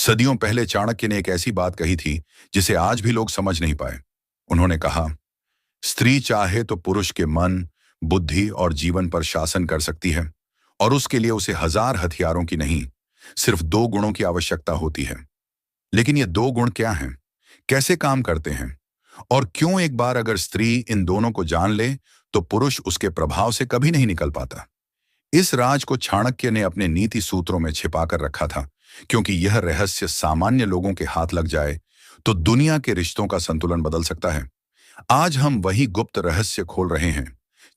सदियों पहले चाणक्य ने एक ऐसी बात कही थी जिसे आज भी लोग समझ नहीं पाए। उन्होंने कहा, स्त्री चाहे तो पुरुष के मन, बुद्धि और जीवन पर शासन कर सकती है, और उसके लिए उसे हजार हथियारों की नहीं, सिर्फ दो गुणों की आवश्यकता होती है। लेकिन ये दो गुण क्या हैं, कैसे काम करते हैं, और क्यों एक बार अगर स्त्री इन दोनों को जान ले तो पुरुष उसके प्रभाव से कभी नहीं निकल पाता। इस राज को चाणक्य ने अपने नीति सूत्रों में छिपा कर रखा था, क्योंकि यह रहस्य सामान्य लोगों के हाथ लग जाए तो दुनिया के रिश्तों का संतुलन बदल सकता है। आज हम वही गुप्त रहस्य खोल रहे हैं,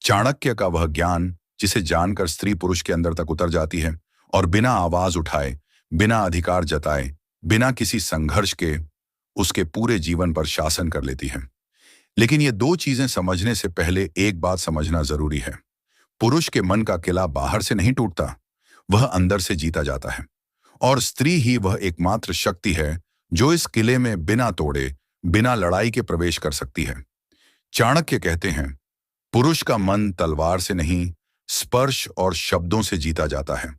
चाणक्य का वह ज्ञान जिसे जानकर स्त्री पुरुष के अंदर तक उतर जाती है और बिना आवाज उठाए, बिना अधिकार जताए, बिना किसी संघर्ष के उसके पूरे जीवन पर शासन कर लेती है। लेकिन ये दो चीजें समझने से पहले एक बात समझना जरूरी है। पुरुष के मन का किला बाहर से नहीं टूटता, वह अंदर से जीता जाता है, और स्त्री ही वह एकमात्र शक्ति है जो इस किले में बिना तोड़े, बिना लड़ाई के प्रवेश कर सकती है। चाणक्य कहते हैं, पुरुष का मन तलवार से नहीं, स्पर्श और शब्दों से जीता जाता है।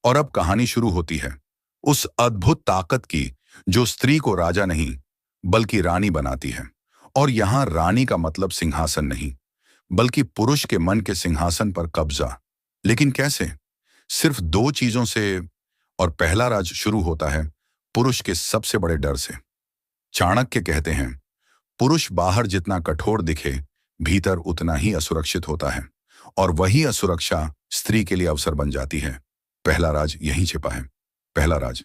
और अब कहानी शुरू होती है उस अद्भुत ताकत की जो स्त्री को राजा नहीं बल्कि रानी बनाती है। और यहां रानी का मतलब सिंहासन नहीं, बल्कि पुरुष के मन के सिंहासन पर कब्जा। लेकिन कैसे? सिर्फ दो चीजों से। और पहला राज शुरू होता है पुरुष के सबसे बड़े डर से। चाणक्य कहते हैं, पुरुष बाहर जितना कठोर दिखे, भीतर उतना ही असुरक्षित होता है, और वही असुरक्षा स्त्री के लिए अवसर बन जाती है। पहला राज यहीं छिपा है। पहला राज,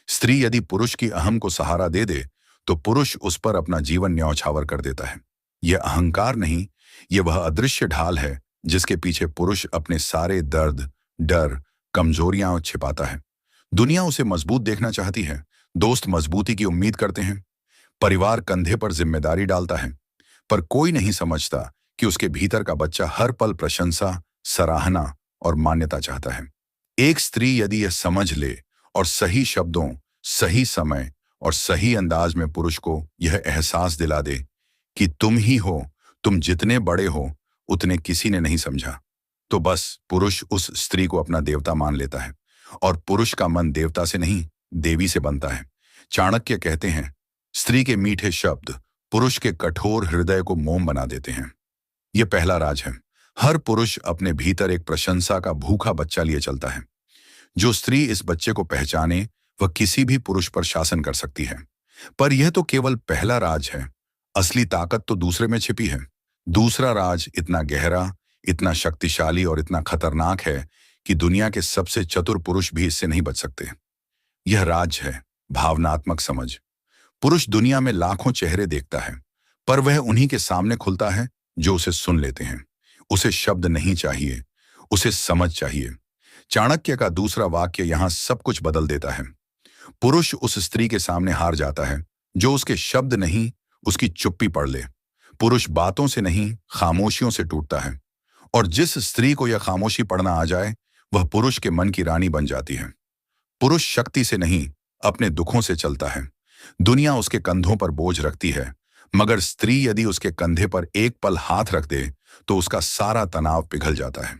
स्त्री यदि पुरुष की अहम को सहारा दे दे तो पुरुष उस पर अपना जीवन न्यौछावर कर देता है। यह अहंकार नहीं, यह वह अदृश्य ढाल है जिसके पीछे पुरुष अपने सारे दर्द, डर, कमजोरियां छिपाता है। दुनिया उसे मजबूत देखना चाहती है, दोस्त मजबूती की उम्मीद करते हैं, परिवार कंधे पर जिम्मेदारी डालता है, पर कोई नहीं समझता कि उसके भीतर का बच्चा हर पल प्रशंसा, सराहना और मान्यता चाहता है। एक स्त्री यदि यह समझ ले और सही शब्दों, सही समय और सही अंदाज में पुरुष को यह एहसास दिला दे कि तुम ही हो, तुम जितने बड़े हो उतने किसी ने नहीं समझा, तो बस पुरुष उस स्त्री को अपना देवता मान लेता है। और पुरुष का मन देवता से नहीं, देवी से बनता है। चाणक्य कहते हैं, स्त्री के मीठे शब्द पुरुष के कठोर हृदय को मोम बना देते हैं। यह पहला राज है। हर पुरुष अपने भीतर एक प्रशंसा का भूखा बच्चा लिए चलता है। जो स्त्री इस बच्चे को पहचाने, वह किसी भी पुरुष पर शासन कर सकती है। पर यह तो केवल पहला राज है, असली ताकत तो दूसरे में छिपी है। दूसरा राज इतना गहरा, इतना शक्तिशाली और इतना खतरनाक है कि दुनिया के सबसे चतुर पुरुष भी इससे नहीं बच सकते। यह राज है भावनात्मक समझ। पुरुष दुनिया में लाखों चेहरे देखता है, पर वह उन्हीं के सामने खुलता है जो उसे सुन लेते हैं। उसे शब्द नहीं चाहिए, उसे समझ चाहिए। चाणक्य का दूसरा वाक्य यहां सब कुछ बदल देता है। पुरुष उस स्त्री के सामने हार जाता है जो उसके शब्द नहीं, उसकी चुप्पी पढ़ ले। पुरुष बातों से नहीं, खामोशियों से टूटता है। और जिस स्त्री को यह खामोशी पढ़ना आ जाए, वह पुरुष के मन की रानी बन जाती है। पुरुष शक्ति से नहीं, अपने दुखों से चलता है। दुनिया उसके कंधों पर बोझ रखती है, मगर स्त्री यदि उसके कंधे पर एक पल हाथ रख दे तो उसका सारा तनाव पिघल जाता है।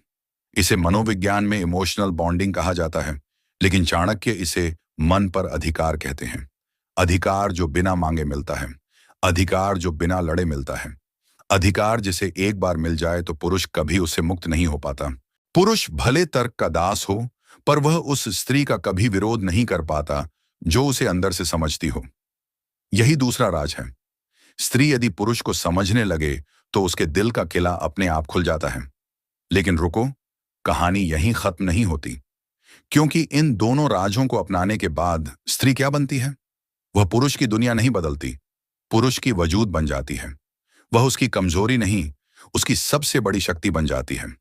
इसे मनोविज्ञान में इमोशनल बॉन्डिंग कहा जाता है, लेकिन चाणक्य इसे मन पर अधिकार कहते हैं। अधिकार जो बिना मांगे मिलता है, अधिकार जो बिना लड़े मिलता है, अधिकार जिसे एक बार मिल जाए तो पुरुष कभी उससे मुक्त नहीं हो पाता। पुरुष भले तर्क का दास हो, पर वह उस स्त्री का कभी विरोध नहीं कर पाता जो उसे अंदर से समझती हो। यही दूसरा राज है। स्त्री यदि पुरुष को समझने लगे तो उसके दिल का किला अपने आप खुल जाता है। लेकिन रुको, कहानी यहीं खत्म नहीं होती, क्योंकि इन दोनों राजों को अपनाने के बाद स्त्री क्या बनती है? वह पुरुष की दुनिया नहीं बदलती, पुरुष की वजूद बन जाती है। वह उसकी कमजोरी नहीं, उसकी सबसे बड़ी शक्ति बन जाती है।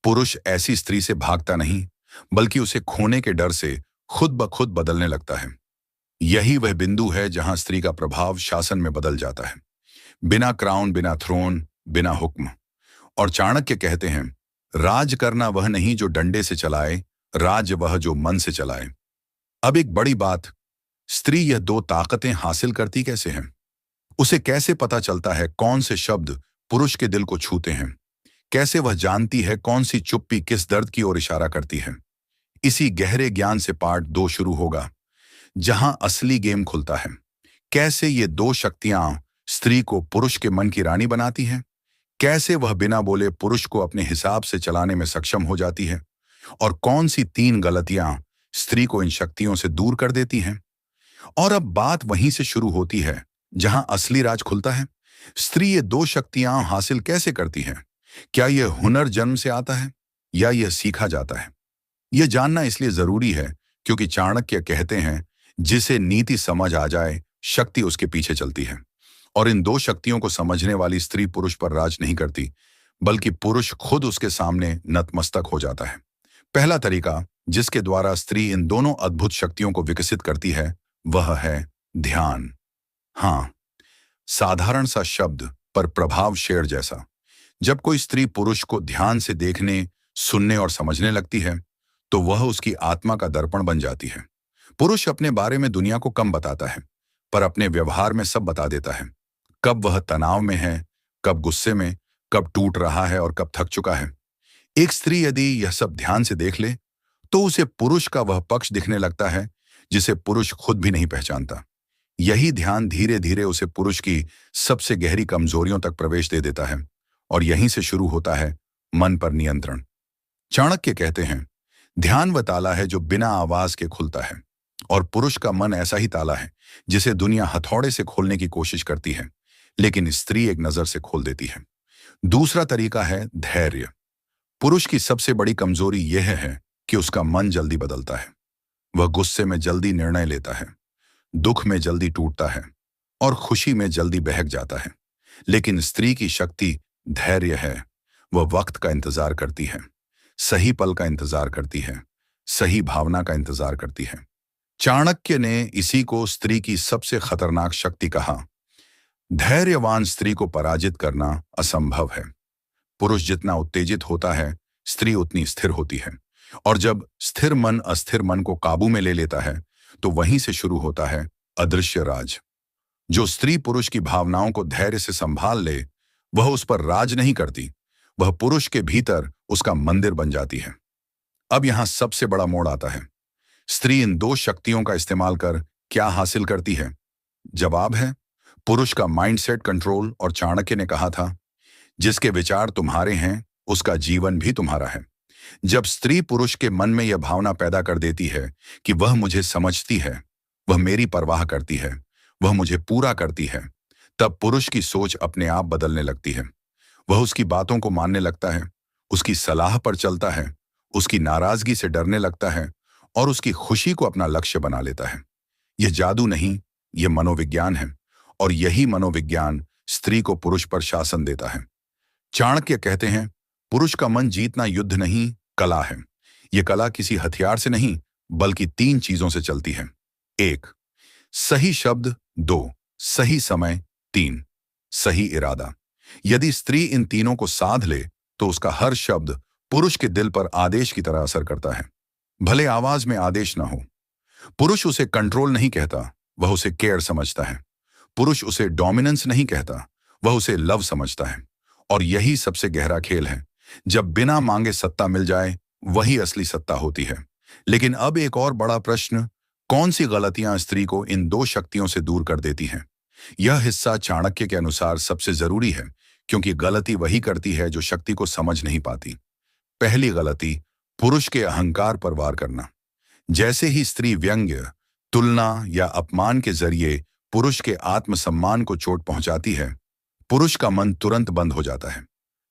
पुरुष ऐसी स्त्री से भागता नहीं, बल्कि उसे खोने के डर से खुद ब खुद बदलने लगता है। यही वह बिंदु है जहां स्त्री का प्रभाव शासन में बदल जाता है, बिना क्राउन, बिना थ्रोन, बिना हुक्म। और चाणक्य कहते हैं, राज करना वह नहीं जो डंडे से चलाए, राज वह जो मन से चलाए। अब एक बड़ी बात, स्त्री यह दो ताकतें हासिल करती कैसे हैं? उसे कैसे पता चलता है कौन से शब्द पुरुष के दिल को छूते हैं? कैसे वह जानती है कौन सी चुप्पी किस दर्द की ओर इशारा करती है? इसी गहरे ज्ञान से पार्ट 2 शुरू होगा, जहां असली गेम खुलता है। कैसे ये दो शक्तियां स्त्री को पुरुष के मन की रानी बनाती हैं, कैसे वह बिना बोले पुरुष को अपने हिसाब से चलाने में सक्षम हो जाती है, और कौन सी तीन गलतियां स्त्री को इन शक्तियों से दूर कर देती हैं। और अब बात वहीं से शुरू होती है जहां असली राज खुलता है। स्त्री ये दो शक्तियां हासिल कैसे करती है? क्या यह हुनर जन्म से आता है या यह सीखा जाता है? यह जानना इसलिए जरूरी है क्योंकि चाणक्य कहते हैं, जिसे नीति समझ आ जाए शक्ति उसके पीछे चलती है। और इन दो शक्तियों को समझने वाली स्त्री पुरुष पर राज नहीं करती, बल्कि पुरुष खुद उसके सामने नतमस्तक हो जाता है। पहला तरीका जिसके द्वारा स्त्री इन दोनों अद्भुत शक्तियों को विकसित करती है वह है ध्यान। हाँ, साधारण सा शब्द पर प्रभाव शेर जैसा। जब कोई स्त्री पुरुष को ध्यान से देखने, सुनने और समझने लगती है तो वह उसकी आत्मा का दर्पण बन जाती है। पुरुष अपने बारे में दुनिया को कम बताता है, पर अपने व्यवहार में सब बता देता है। कब वह तनाव में है, कब गुस्से में, कब टूट रहा है और कब थक चुका है। एक स्त्री यदि यह सब ध्यान से देख ले तो उसे पुरुष का वह पक्ष दिखने लगता है जिसे पुरुष खुद भी नहीं पहचानता। यही ध्यान धीरे धीरे उसे पुरुष की सबसे गहरी कमजोरियों तक प्रवेश दे देता है, और यहीं से शुरू होता है मन पर नियंत्रण। चाणक्य कहते हैं, ध्यान वह ताला है जो बिना आवाज के खुलता है, और पुरुष का मन ऐसा ही ताला है जिसे दुनिया हथौड़े से खोलने की कोशिश करती है, लेकिन स्त्री एक नजर से खोल देती है। दूसरा तरीका है धैर्य। पुरुष की सबसे बड़ी कमजोरी यह है कि उसका मन जल्दी बदलता है। वह गुस्से में जल्दी निर्णय लेता है, दुख में जल्दी टूटता है और खुशी में जल्दी बहक जाता है। लेकिन स्त्री की शक्ति धैर्य है। वह वक्त का इंतजार करती है, सही पल का इंतजार करती है, सही भावना का इंतजार करती है। चाणक्य ने इसी को स्त्री की सबसे खतरनाक शक्ति कहा। धैर्यवान स्त्री को पराजित करना असंभव है। पुरुष जितना उत्तेजित होता है, स्त्री उतनी स्थिर होती है, और जब स्थिर मन अस्थिर मन को काबू में ले लेता है तो वहीं से शुरू होता है अदृश्य राज। जो स्त्री पुरुष की भावनाओं को धैर्य से संभाल ले, वह उस पर राज नहीं करती, वह पुरुष के भीतर उसका मंदिर बन जाती है। अब यहां सबसे बड़ा मोड़ आता है। स्त्री इन दो शक्तियों का इस्तेमाल कर क्या हासिल करती है? जवाब है पुरुष का माइंडसेट कंट्रोल। और चाणक्य ने कहा था, जिसके विचार तुम्हारे हैं उसका जीवन भी तुम्हारा है। जब स्त्री पुरुष के मन में यह भावना पैदा कर देती है कि वह मुझे समझती है, वह मेरी परवाह करती है, वह मुझे पूरा करती है, तब पुरुष की सोच अपने आप बदलने लगती है। वह उसकी बातों को मानने लगता है, उसकी सलाह पर चलता है, उसकी नाराजगी से डरने लगता है और उसकी खुशी को अपना लक्ष्य बना लेता है। यह जादू नहीं, यह मनोविज्ञान है, और यही मनोविज्ञान स्त्री को पुरुष पर शासन देता है। चाणक्य कहते हैं, पुरुष का मन जीतना युद्ध नहीं, कला है। यह कला किसी हथियार से नहीं, बल्कि तीन चीजों से चलती है। 1, सही शब्द। 2, सही समय। 3, सही इरादा। यदि स्त्री इन तीनों को साध ले तो उसका हर शब्द पुरुष के दिल पर आदेश की तरह असर करता है, भले आवाज में आदेश ना हो। पुरुष उसे कंट्रोल नहीं कहता, वह उसे केयर समझता है। पुरुष उसे डोमिनेंस नहीं कहता, वह उसे लव समझता है। और यही सबसे गहरा खेल है। जब बिना मांगे सत्ता मिल जाए, वही असली सत्ता होती है। लेकिन अब एक और बड़ा प्रश्न, कौन सी गलतियां स्त्री को इन दो शक्तियों से दूर कर देती हैं? यह हिस्सा चाणक्य के अनुसार सबसे जरूरी है, क्योंकि गलती वही करती है जो शक्ति को समझ नहीं पाती। पहली गलती, पुरुष के अहंकार पर वार करना। जैसे ही स्त्री व्यंग्य, तुलना या अपमान के जरिए पुरुष के आत्मसम्मान को चोट पहुंचाती है, पुरुष का मन तुरंत बंद हो जाता है।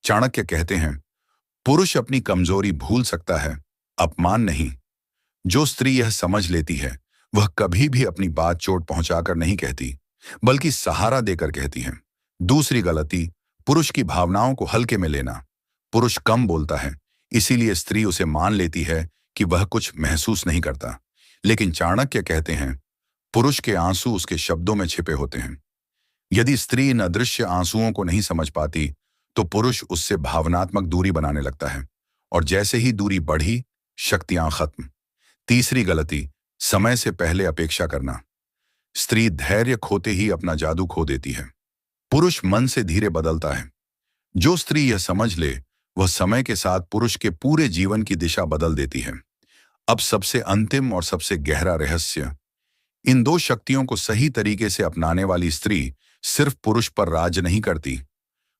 चाणक्य कहते हैं, पुरुष अपनी कमजोरी भूल सकता है, अपमान नहीं। जो स्त्री यह समझ लेती है, वह कभी भी अपनी बात चोट पहुंचाकर नहीं कहती, बल्कि सहारा देकर कहती है। दूसरी गलती, पुरुष की भावनाओं को हल्के में लेना। पुरुष कम बोलता है, इसीलिए स्त्री उसे मान लेती है कि वह कुछ महसूस नहीं करता। लेकिन चाणक्य कहते हैं, पुरुष के आंसू उसके शब्दों में छिपे होते हैं। यदि स्त्री इन अदृश्य आंसुओं को नहीं समझ पाती तो पुरुष उससे भावनात्मक दूरी बनाने लगता है, और जैसे ही दूरी बढ़ी, शक्तियां खत्म। तीसरी गलती, समय से पहले अपेक्षा करना। स्त्री धैर्य खोते ही अपना जादू खो देती है। पुरुष मन से धीरे बदलता है। जो स्त्री यह समझ ले, वह समय के साथ पुरुष के पूरे जीवन की दिशा बदल देती है। अब सबसे अंतिम और सबसे गहरा रहस्य, इन दो शक्तियों को सही तरीके से अपनाने वाली स्त्री सिर्फ पुरुष पर राज नहीं करती,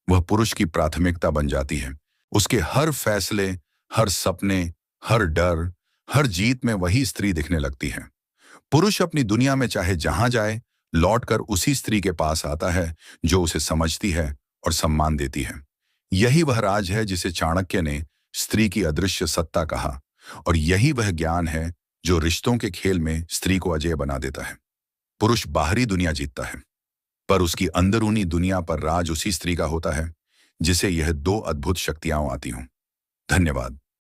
वह पुरुष की प्राथमिकता बन जाती है। उसके हर फैसले, हर सपने, हर डर, हर जीत में वही स्त्री दिखने लगती है। पुरुष अपनी दुनिया में चाहे जहां जाए, लौटकर उसी स्त्री के पास आता है जो उसे समझती है और सम्मान देती है। यही वह राज है जिसे चाणक्य ने स्त्री की अदृश्य सत्ता कहा, और यही वह ज्ञान है जो रिश्तों के खेल में स्त्री को अजेय बना देता है। पुरुष बाहरी दुनिया जीतता है, पर उसकी अंदरूनी दुनिया पर राज उसी स्त्री का होता है जिसे यह दो अद्भुत शक्तियां आती हों। धन्यवाद।